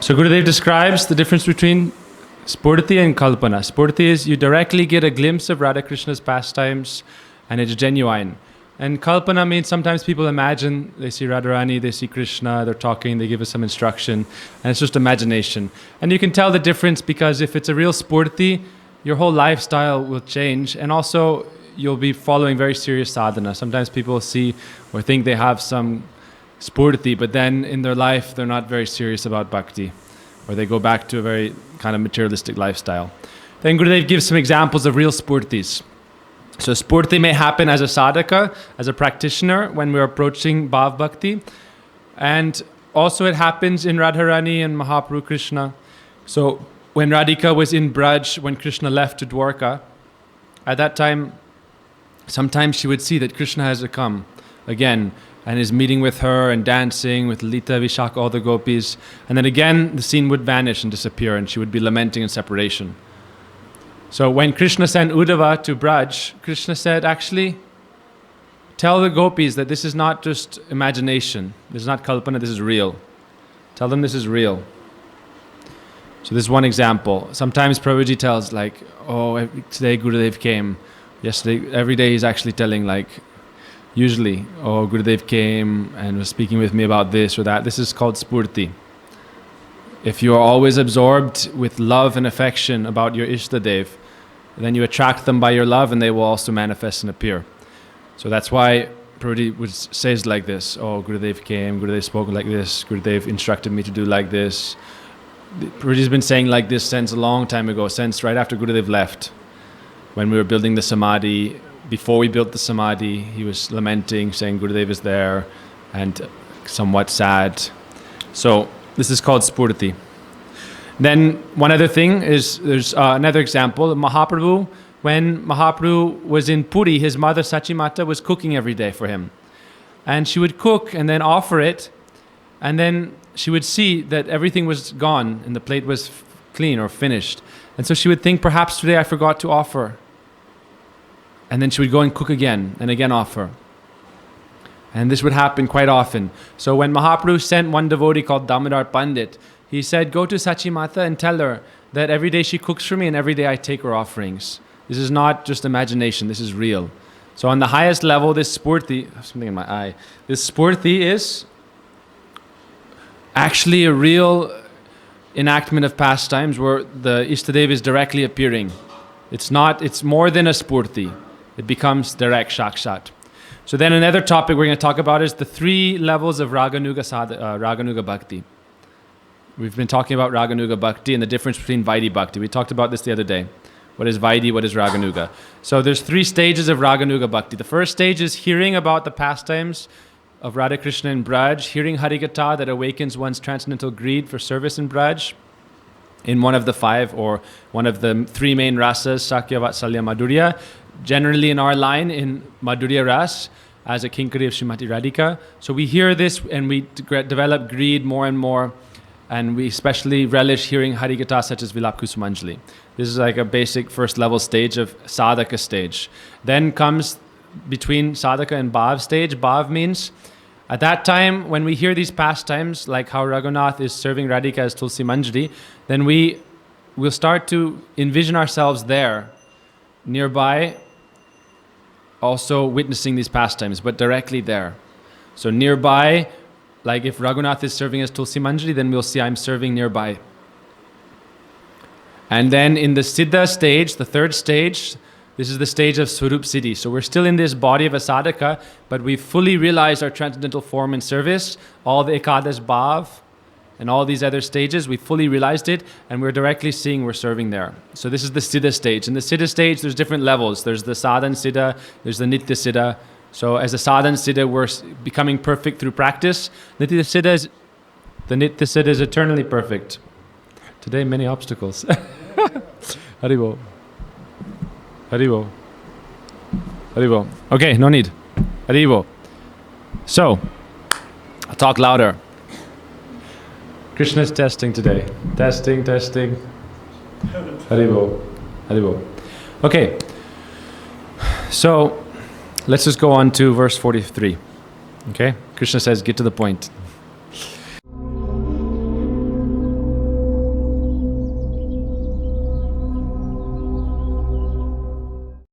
So Gurudev describes the difference between Spurti and Kalpana. Spurti is you directly get a glimpse of Radha Krishna's pastimes and it's genuine. And Kalpana means sometimes people imagine, they see Radharani, they see Krishna, they're talking, they give us some instruction, and it's just imagination. And you can tell the difference because if it's a real Spurti, your whole lifestyle will change, and also you'll be following very serious sadhana. Sometimes people see or think they have some Spurti, but then in their life they're not very serious about bhakti, or they go back to a very kind of materialistic lifestyle. Then Gurudev gives some examples of real Spurtis. So Spurti may happen as a sadhaka, as a practitioner, when we're approaching Bhav Bhakti. And also it happens in Radharani and Mahaprabhu Krishna. So when Radhika was in Braj, when Krishna left to Dwarka, at that time, sometimes she would see that Krishna has come again and is meeting with her and dancing with Lita, Vishaka, all the gopis. And then again, the scene would vanish and disappear and she would be lamenting in separation. So when Krishna sent Uddhava to Braj, Krishna said, actually, tell the gopis that this is not just imagination. This is not kalpana, this is real. Tell them this is real. So this is one example. Sometimes Prabhuji tells like, oh, today Gurudev came. Yesterday, every day he's actually telling like, usually, oh, Gurudev came and was speaking with me about this or that. This is called Spurti. If you are always absorbed with love and affection about your Ishtadev, then you attract them by your love and they will also manifest and appear. So that's why Prabhuji says like this, oh, Gurudev came, Gurudev spoke like this, Gurudev instructed me to do like this. Prabhuji's been saying like this since a long time ago, since right after Gurudev left. When we were building the Samadhi, before we built the Samadhi, he was lamenting, saying Gurudev is there and somewhat sad. So this is called Spurti. Then one other thing is, there's another example. Mahaprabhu, when Mahaprabhu was in Puri, his mother Sachimata was cooking every day for him. And she would cook and then offer it, and then she would see that everything was gone and the plate was clean or finished. And so she would think, perhaps today I forgot to offer. And then she would go and cook again and again offer. And this would happen quite often. So when Mahaprabhu sent one devotee called Damodar Pandit, he said, go to Sachimata and tell her that every day she cooks for me and every day I take her offerings. This is not just imagination, this is real. So on the highest level, this Spurti, something in my eye, this Spurti is actually a real enactment of pastimes where the Ishtadev is directly appearing. It's more than a Spurti. It becomes direct Shakshat. So then another topic we're going to talk about is the 3 levels of Raganuga Bhakti. We've been talking about Raganuga Bhakti and the difference between Vaidhi Bhakti. We talked about this the other day. What is Vaidhi, what is Raganuga? So there's 3 stages of Raganuga Bhakti. The first stage is hearing about the pastimes of Radha Krishna in Braj, hearing Harikatha that awakens one's transcendental greed for service in Braj, in one of the 5 or one of the 3 main rasas, Sakya, Vatsalya, Madhurya. Generally in our line, in Madhurya Ras, as a Kinkari of Srimati Radhika. So we hear this and we develop greed more and more, and we especially relish hearing Harikatha such as Vilap Kusumanjali. This is like a basic first level stage of sadhaka stage. Then comes between sadhaka and bhav stage. Bhav means at that time when we hear these pastimes, like how Raghunath is serving Radhika as Tulsi Manjari, then we'll start to envision ourselves there, nearby, also witnessing these pastimes, but directly there. So nearby, like if Raghunath is serving as Tulsi Manjari, then we'll see I'm serving nearby. And then in the Siddha stage, the 3rd stage, this is the stage of Swarup Siddhi. So we're still in this body of a sadhaka, but we've fully realized our transcendental form in service, all the Ekadash Bhav, and all these other stages, we fully realized it, and we're directly seeing we're serving there. So this is the Siddha stage. In the Siddha stage, there's different levels. There's the Sadhan Siddha, there's the Nitya Siddha. So as a Sadhan Siddha, we're becoming perfect through practice. The Nitya Siddha is eternally perfect. Today, many obstacles. Haribo. Haribo. Haribo. Okay, no need. Haribo. So, I'll talk louder. Krishna's testing today. Testing. Haribo. Okay. So, let's just go on to verse 43. Okay? Krishna says, get to the point.